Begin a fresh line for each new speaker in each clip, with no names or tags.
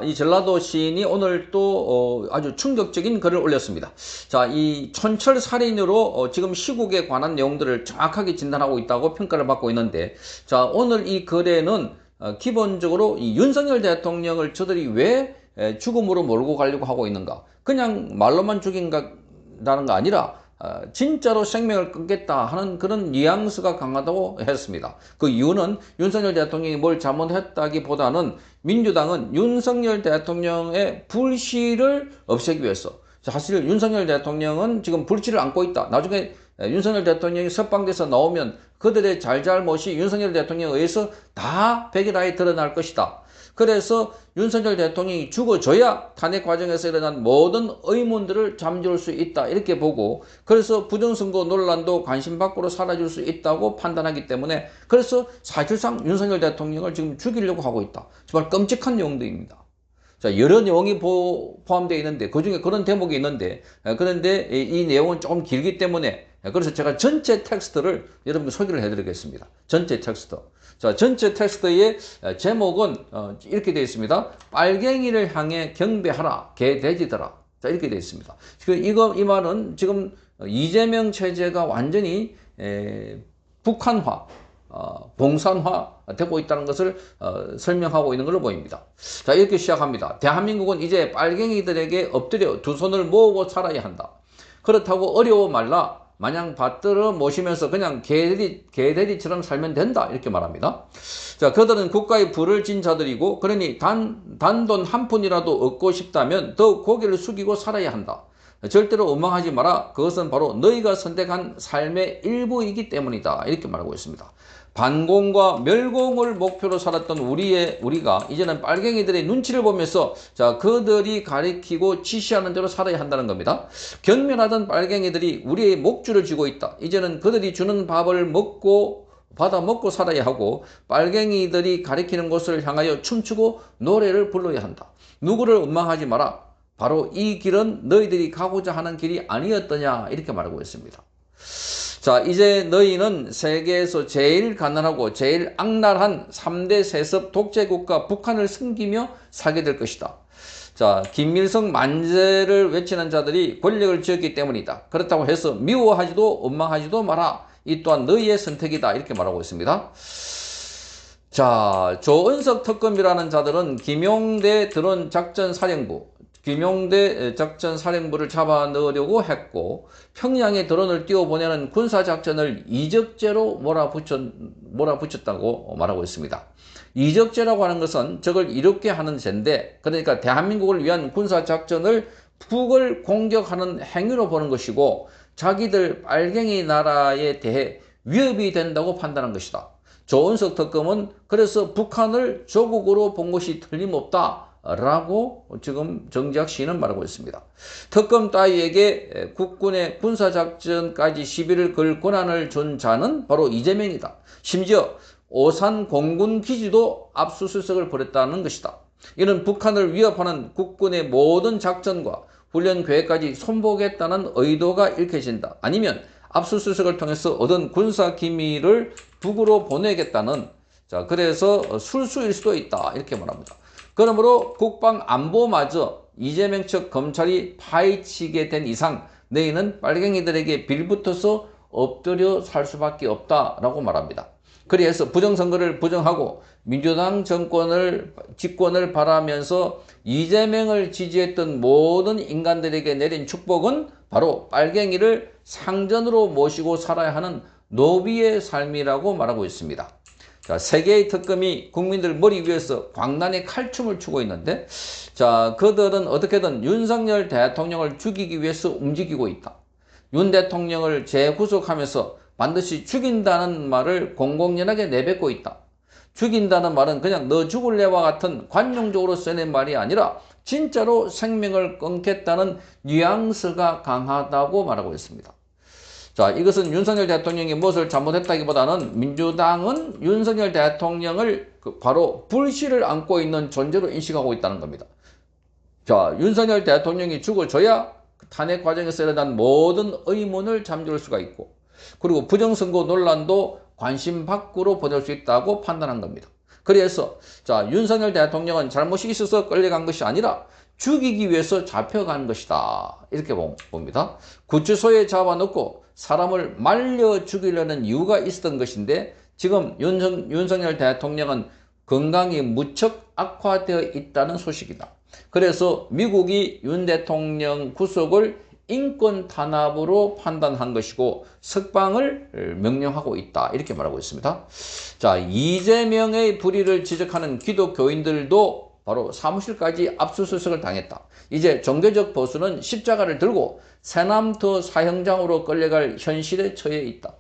이 전라도 시인이 오늘 또 아주 충격적인 글을 올렸습니다. 자, 이 촌철 살인으로 지금 시국에 관한 내용들을 정확하게 진단하고 있다고 평가를 받고 있는데, 자, 오늘 이 글에는 기본적으로 이 윤석열 대통령을 저들이 왜 죽음으로 몰고 가려고 하고 있는가? 그냥 말로만 죽인다는 거 아니라 진짜로 생명을 끊겠다 하는 그런 뉘앙스가 강하다고 했습니다. 그 이유는 윤석열 대통령이 뭘 잘못했다기보다는 민주당은 윤석열 대통령의 불씨를 없애기 위해서, 사실 윤석열 대통령은 지금 불씨를 안고 있다. 나중에 윤석열 대통령이 석방돼서 나오면 그들의 잘잘못이 윤석열 대통령에 의해서 다 백일화에 드러날 것이다. 그래서 윤석열 대통령이 죽어줘야 탄핵 과정에서 일어난 모든 의문들을 잠재울 수 있다, 이렇게 보고, 그래서 부정선거 논란도 관심 밖으로 사라질 수 있다고 판단하기 때문에, 그래서 사실상 윤석열 대통령을 지금 죽이려고 하고 있다. 정말 끔찍한 내용들입니다. 자, 여러 내용이 포함되어 있는데, 그 중에 그런 대목이 있는데, 그런데 이 내용은 조금 길기 때문에, 그래서 제가 전체 텍스트를 여러분께 소개를 해드리겠습니다. 전체 텍스트. 자, 전체 텍스트의 제목은 이렇게 되어 있습니다. 빨갱이를 향해 경배하라, 개돼지들아. 자, 이렇게 되어 있습니다. 이 말은 지금 이재명 체제가 완전히 북한화, 봉산화 되고 있다는 것을 설명하고 있는 걸로 보입니다. 자, 이렇게 시작합니다. 대한민국은 이제 빨갱이들에게 엎드려 두 손을 모으고 살아야 한다. 그렇다고 어려워 말라 마냥 받들어 모시면서 그냥 개돼지처럼 살면 된다, 이렇게 말합니다. 자, 그들은 국가의 부를 진 자들이고, 그러니 단돈 한 푼이라도 얻고 싶다면 더욱 고개를 숙이고 살아야 한다. 절대로 원망하지 마라. 그것은 바로 너희가 선택한 삶의 일부이기 때문이다, 이렇게 말하고 있습니다. 반공과 멸공을 목표로 살았던 우리가 이제는 빨갱이들의 눈치를 보면서, 자, 그들이 가리키고 지시하는 대로 살아야 한다는 겁니다. 경멸하던 빨갱이들이 우리의 목줄을 쥐고 있다. 이제는 그들이 주는 밥을 받아 먹고 살아야 하고, 빨갱이들이 가리키는 곳을 향하여 춤추고 노래를 불러야 한다. 누구를 원망하지 마라. 바로 이 길은 너희들이 가고자 하는 길이 아니었더냐, 이렇게 말하고 있습니다. 자, 이제 너희는 세계에서 제일 가난하고 제일 악랄한 3대 세습 독재국가 북한을 숨기며 살게 될 것이다. 자, 김일성 만세를 외치는 자들이 권력을 쥐었기 때문이다. 그렇다고 해서 미워하지도 원망하지도 마라. 이 또한 너희의 선택이다, 이렇게 말하고 있습니다. 자, 조은석 특검이라는 자들은 김용대 드론 작전사령부를 잡아 넣으려고 했고, 평양에 드론을 띄워보내는 군사작전을 이적죄로 몰아붙였다고 말하고 있습니다. 이적죄라고 하는 것은 적을 이롭게 하는 죄인데, 그러니까 대한민국을 위한 군사작전을 북을 공격하는 행위로 보는 것이고, 자기들 빨갱이 나라에 대해 위협이 된다고 판단한 것이다. 조은석 특검은 그래서 북한을 조국으로 본 것이 틀림없다 라고 지금 정지학 시인은 말하고 있습니다. 특검 따위에게 국군의 군사작전까지 시비를 걸 권한을 준 자는 바로 이재명이다. 심지어 오산 공군기지도 압수수색을 벌였다는 것이다. 이는 북한을 위협하는 국군의 모든 작전과 훈련 계획까지 손보겠다는 의도가 읽혀진다. 아니면 압수수색을 통해서 얻은 군사 기밀을 북으로 보내겠다는, 자, 그래서 술수일 수도 있다, 이렇게 말합니다. 그러므로 국방안보마저 이재명 측 검찰이 파헤치게 된 이상 너희는 빨갱이들에게 빌붙어서 엎드려 살 수밖에 없다라고 말합니다. 그래서 부정선거를 부정하고 민주당 집권을 바라면서 이재명을 지지했던 모든 인간들에게 내린 축복은 바로 빨갱이를 상전으로 모시고 살아야 하는 노비의 삶이라고 말하고 있습니다. 자, 세계의 특검이 국민들 머리 위에서 광란의 칼춤을 추고 있는데, 자, 그들은 어떻게든 윤석열 대통령을 죽이기 위해서 움직이고 있다. 윤 대통령을 재구속하면서 반드시 죽인다는 말을 공공연하게 내뱉고 있다. 죽인다는 말은 그냥 너 죽을래와 같은 관용적으로 써낸 말이 아니라 진짜로 생명을 끊겠다는 뉘앙스가 강하다고 말하고 있습니다. 자, 이것은 윤석열 대통령이 무엇을 잘못했다기보다는 민주당은 윤석열 대통령을 바로 불씨를 안고 있는 존재로 인식하고 있다는 겁니다. 자, 윤석열 대통령이 죽어줘야 탄핵 과정에서 일어난 모든 의문을 잠재울 수가 있고, 그리고 부정선거 논란도 관심 밖으로 보낼 수 있다고 판단한 겁니다. 그래서 자, 윤석열 대통령은 잘못이 있어서 끌려간 것이 아니라 죽이기 위해서 잡혀간 것이다. 이렇게 봅니다. 구치소에 잡아놓고 사람을 말려 죽이려는 이유가 있었던 것인데 지금 윤석열 대통령은 건강이 무척 악화되어 있다는 소식이다. 그래서 미국이 윤 대통령 구속을 인권 탄압으로 판단한 것이고 석방을 명령하고 있다. 이렇게 말하고 있습니다. 자, 이재명의 불의를 지적하는 기독교인들도 바로 사무실까지 압수수색을 당했다. 이제 종교적 보수는 십자가를 들고 새남터 사형장으로 끌려갈 현실에 처해 있다.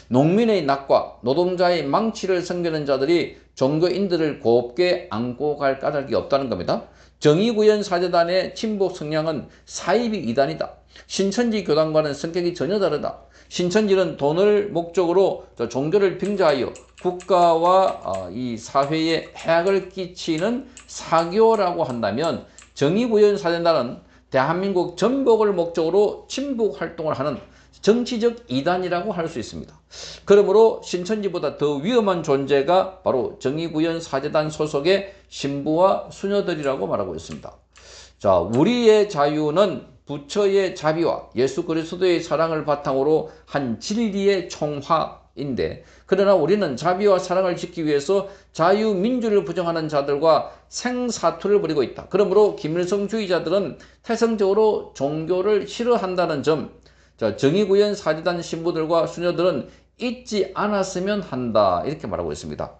농민의 낙과 노동자의 망치를 섬기는 자들이 종교인들을 곱게 안고 갈 까닭이 없다는 겁니다. 정의구현 사제단의 친북 성향은 사이비 이단이다. 신천지 교단과는 성격이 전혀 다르다. 신천지는 돈을 목적으로 종교를 빙자하여 국가와 이 사회에 해악을 끼치는 사교라고 한다면 정의구현 사제단은 대한민국 전복을 목적으로 친북 활동을 하는 정치적 이단이라고 할 수 있습니다. 그러므로 신천지보다 더 위험한 존재가 바로 정의구현 사제단 소속의 신부와 수녀들이라고 말하고 있습니다. 자, 우리의 자유는 부처의 자비와 예수 그리스도의 사랑을 바탕으로 한 진리의 총화인데, 그러나 우리는 자비와 사랑을 지키기 위해서 자유민주를 부정하는 자들과 생사투를 벌이고 있다. 그러므로 김일성주의자들은 태생적으로 종교를 싫어한다는 점, 자, 정의구현 사제단 신부들과 수녀들은 잊지 않았으면 한다. 이렇게 말하고 있습니다.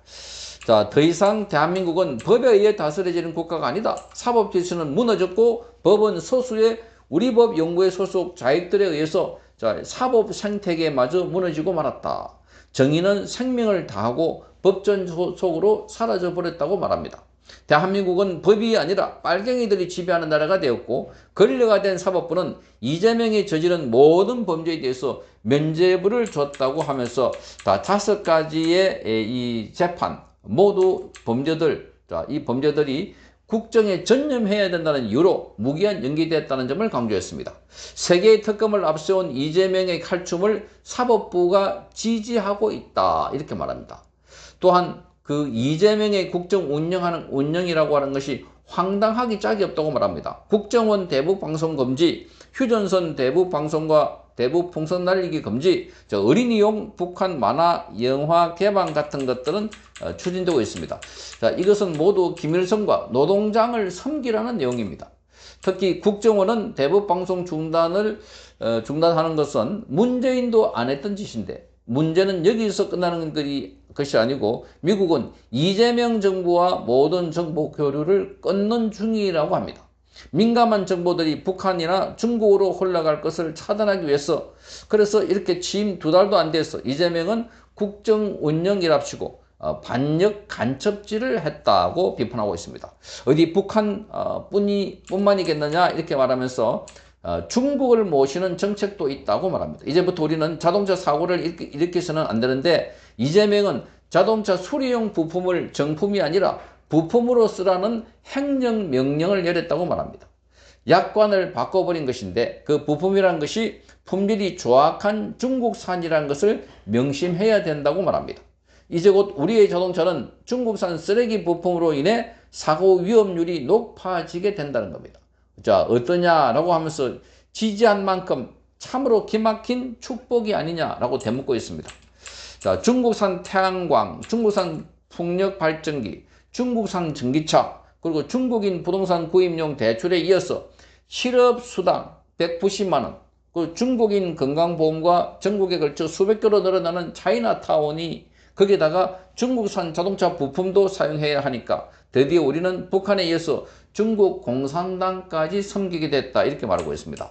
자, 더 이상 대한민국은 법에 의해 다스려지는 국가가 아니다. 사법 질서는 무너졌고 법은 소수의 우리법 연구회 소속 자익들에 의해서 사법 생태계마저 무너지고 말았다. 정의는 생명을 다하고 법전 속으로 사라져 버렸다고 말합니다. 대한민국은 법이 아니라 빨갱이들이 지배하는 나라가 되었고, 권리가 된 사법부는 이재명이 저지른 모든 범죄에 대해서 면죄부를 줬다고 하면서 다 5가지의 이 재판 모두 범죄들, 이 범죄들이 국정에 전념해야 된다는 이유로 무기한 연기됐다는 점을 강조했습니다. 세계의 특검을 앞세운 이재명의 칼춤을 사법부가 지지하고 있다. 이렇게 말합니다. 또한 그 이재명의 국정 운영이라고 하는 것이 황당하기 짝이 없다고 말합니다. 국정원 대북 방송 금지, 휴전선 대북 방송과 대북 풍선 날리기 금지, 어린이용 북한 만화, 영화 개방 같은 것들은 추진되고 있습니다. 자, 이것은 모두 김일성과 노동장을 섬기라는 내용입니다. 특히 국정원은 대북 방송 중단하는 것은 문재인도 안 했던 짓인데, 문제는 여기서 끝나는 것이 아니고 미국은 이재명 정부와 모든 정보 교류를 끊는 중이라고 합니다. 민감한 정보들이 북한이나 중국으로 흘러갈 것을 차단하기 위해서, 그래서 이렇게 취임 2달도 안 돼서 이재명은 국정 운영이랍시고 반역 간첩질을 했다고 비판하고 있습니다. 어디 북한 뿐만이겠느냐 이렇게 말하면서 중국을 모시는 정책도 있다고 말합니다. 이제부터 우리는 자동차 사고를 일으켜서는 안 되는데, 이재명은 자동차 수리용 부품을 정품이 아니라 부품으로 쓰라는 행정명령을 내렸다고 말합니다. 약관을 바꿔버린 것인데 그 부품이라는 것이 품질이 조악한 중국산이라는 것을 명심해야 된다고 말합니다. 이제 곧 우리의 자동차는 중국산 쓰레기 부품으로 인해 사고 위험률이 높아지게 된다는 겁니다. 자, 어떠냐라고 하면서 지지한 만큼 참으로 기막힌 축복이 아니냐라고 되묻고 있습니다. 자, 중국산 태양광, 중국산 풍력 발전기, 중국산 전기차, 그리고 중국인 부동산 구입용 대출에 이어서 실업수당 190만 원, 그리고 중국인 건강보험과 전국에 걸쳐 수백 개로 늘어나는 차이나타운이, 거기에다가 중국산 자동차 부품도 사용해야 하니까 드디어 우리는 북한에 의해서 중국 공산당까지 섬기게 됐다. 이렇게 말하고 있습니다.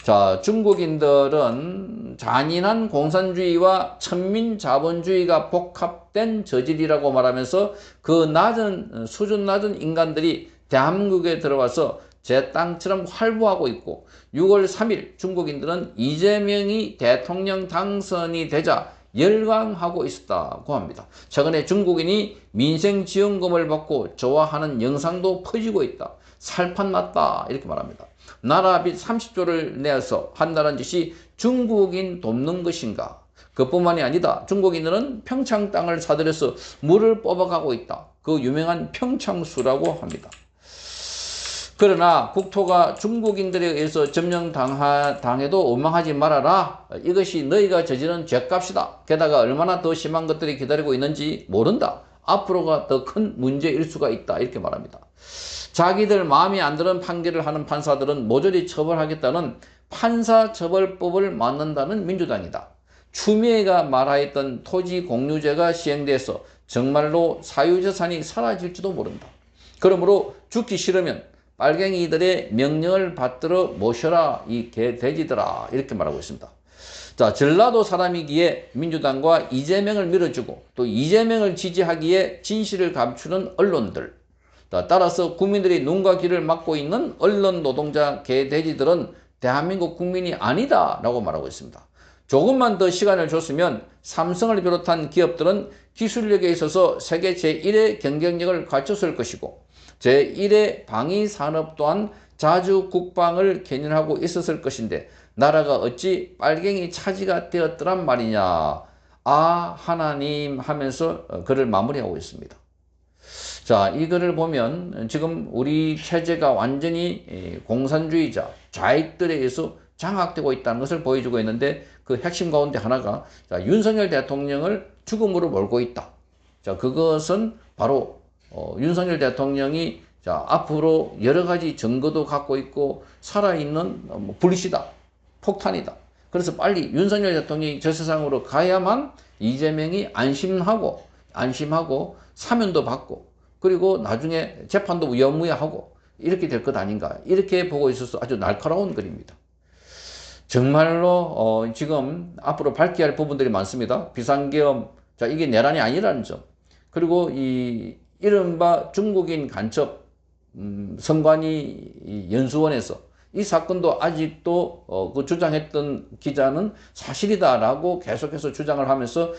자, 중국인들은 잔인한 공산주의와 천민자본주의가 복합된 저질이라고 말하면서 그 수준 낮은 인간들이 대한민국에 들어와서 제 땅처럼 활보하고 있고, 6월 3일 중국인들은 이재명이 대통령 당선이 되자 열광하고 있었다고 합니다. 최근에 중국인이 민생지원금을 받고 좋아하는 영상도 퍼지고 있다. 살판 났다. 이렇게 말합니다. 나라빚 30조를 내어서 한다는 짓이 중국인 돕는 것인가? 그뿐만이 아니다. 중국인들은 평창 땅을 사들여서 물을 뽑아가고 있다. 그 유명한 평창수라고 합니다. 그러나 국토가 중국인들에 의해서 점령당해도 원망하지 말아라. 이것이 너희가 저지른 죄값이다. 게다가 얼마나 더 심한 것들이 기다리고 있는지 모른다. 앞으로가 더 큰 문제일 수가 있다. 이렇게 말합니다. 자기들 마음에 안 드는 판결을 하는 판사들은 모조리 처벌하겠다는 판사처벌법을 만든다는 민주당이다. 추미애가 말하였던 토지공유제가 시행돼서 정말로 사유재산이 사라질지도 모른다. 그러므로 죽기 싫으면 빨갱이들의 명령을 받들어 모셔라 이 개돼지들아 이렇게 말하고 있습니다. 자, 전라도 사람이기에 민주당과 이재명을 밀어주고 또 이재명을 지지하기에 진실을 감추는 언론들, 따라서 국민들이 눈과 귀를 막고 있는 언론 노동자 개돼지들은 대한민국 국민이 아니다 라고 말하고 있습니다. 조금만 더 시간을 줬으면 삼성을 비롯한 기업들은 기술력에 있어서 세계 제1의 경쟁력을 갖췄을 것이고 제1의 방위산업 또한 자주 국방을 견인하고 있었을 것인데 나라가 어찌 빨갱이 차지가 되었더란 말이냐. 아 하나님 하면서 글을 마무리하고 있습니다. 자, 이 글을 보면 지금 우리 체제가 완전히 공산주의자, 좌익들에 의해서 장악되고 있다는 것을 보여주고 있는데 그 핵심 가운데 하나가 윤석열 대통령을 죽음으로 몰고 있다. 자, 그것은 바로 윤석열 대통령이 앞으로 여러 가지 증거도 갖고 있고 살아있는 불씨다, 폭탄이다. 그래서 빨리 윤석열 대통령이 저 세상으로 가야만 이재명이 안심하고 사면도 받고 그리고 나중에 재판도 우야무야하고 이렇게 될 것 아닌가 이렇게 보고 있어서 아주 날카로운 글입니다. 정말로 지금 앞으로 밝혀야 할 부분들이 많습니다. 비상계엄, 자 이게 내란이 아니라는 점, 그리고 이 이른바 중국인 간첩 선관위 연수원에서 이 사건도 아직도 그 주장했던 기자는 사실이다라고 계속해서 주장을 하면서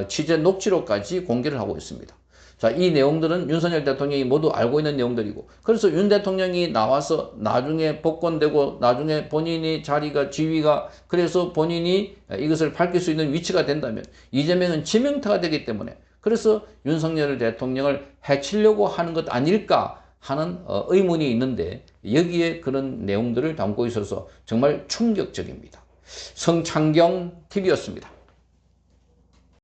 취재 녹취록까지 공개를 하고 있습니다. 자, 이 내용들은 윤석열 대통령이 모두 알고 있는 내용들이고 그래서 윤 대통령이 나와서 나중에 복권되고 나중에 본인이 자리가 지위가 그래서 본인이 이것을 밝힐 수 있는 위치가 된다면 이재명은 지명타가 되기 때문에 그래서 윤석열 대통령을 해치려고 하는 것 아닐까 하는 의문이 있는데 여기에 그런 내용들을 담고 있어서 정말 충격적입니다. 성창경 TV였습니다.